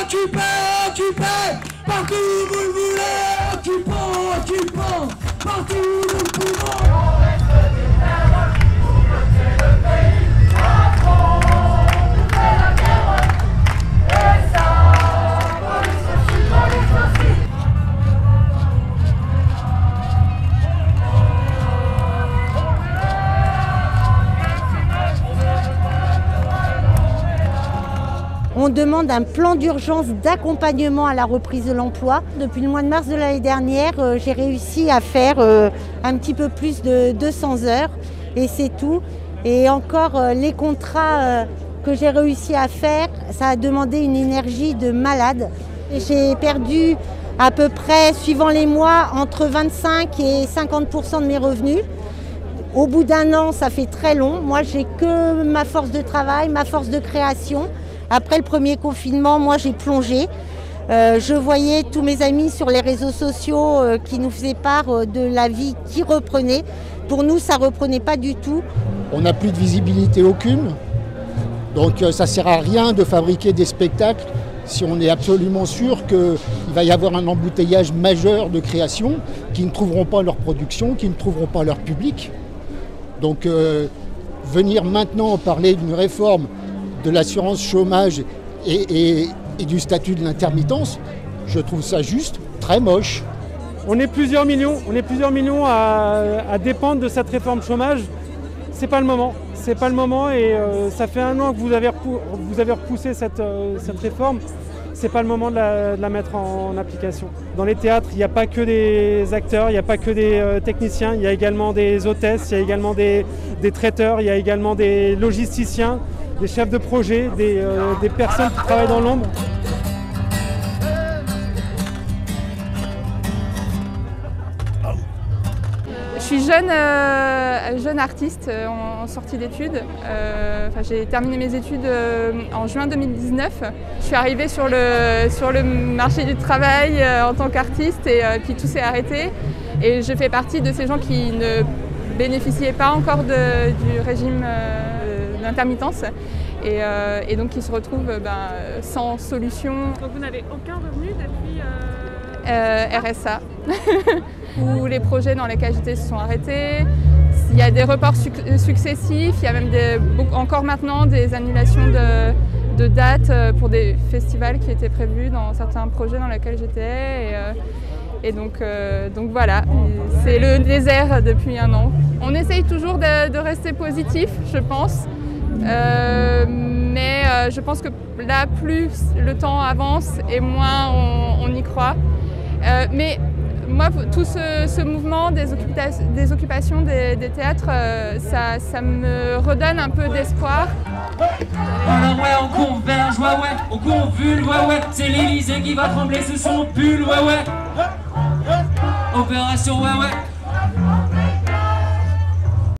occupez, partout où vous le voulez, occupons, partout où nous le pouvons. On demande un plan d'urgence d'accompagnement à la reprise de l'emploi. Depuis le mois de mars de l'année dernière, j'ai réussi à faire un petit peu plus de 200 heures et c'est tout. Et encore, les contrats que j'ai réussi à faire, ça a demandé une énergie de malade. J'ai perdu à peu près, suivant les mois, entre 25 et 50% de mes revenus. Au bout d'un an, ça fait très long. Moi, j'ai que ma force de travail, ma force de création. Après le premier confinement, moi j'ai plongé. Je voyais tous mes amis sur les réseaux sociaux qui nous faisaient part de la vie qui reprenait. Pour nous, ça ne reprenait pas du tout. On n'a plus de visibilité aucune. Donc ça ne sert à rien de fabriquer des spectacles si on est absolument sûr qu'il va y avoir un embouteillage majeur de créations qui ne trouveront pas leur production, qui ne trouveront pas leur public. Donc venir maintenant parler d'une réforme de l'assurance chômage et du statut de l'intermittence, je trouve ça juste très moche. On est plusieurs millions à dépendre de cette réforme chômage. C'est pas le moment et ça fait un an que vous avez repoussé cette réforme. C'est pas le moment de la mettre en application. Dans les théâtres, il n'y a pas que des acteurs, il n'y a pas que des techniciens, il y a également des hôtesses, il y a également des traiteurs, il y a également des logisticiens, des chefs de projet, des personnes qui travaillent dans l'ombre. Je suis jeune artiste en sortie d'études. J'ai terminé mes études en juin 2019. Je suis arrivée sur le marché du travail en tant qu'artiste et puis tout s'est arrêté. Et je fais partie de ces gens qui ne bénéficiaient pas encore du régime d'intermittence et donc qui se retrouvent sans solution. Donc vous n'avez aucun revenu depuis RSA, où les projets dans lesquels j'étais se sont arrêtés. Il y a des reports successifs, il y a même encore maintenant des annulations de dates pour des festivals qui étaient prévus dans certains projets dans lesquels j'étais. Et donc voilà, c'est le désert depuis un an. On essaye toujours de rester positif, je pense. Mais je pense que là, plus le temps avance et moins on y croit. Mais moi, tout ce mouvement des occupations des théâtres, ça me redonne un peu d'espoir. Alors ouais, on converge, ouais, on convulse, ouais, c'est l'Élysée qui va trembler sous son pull, ouais. Opération, ouais.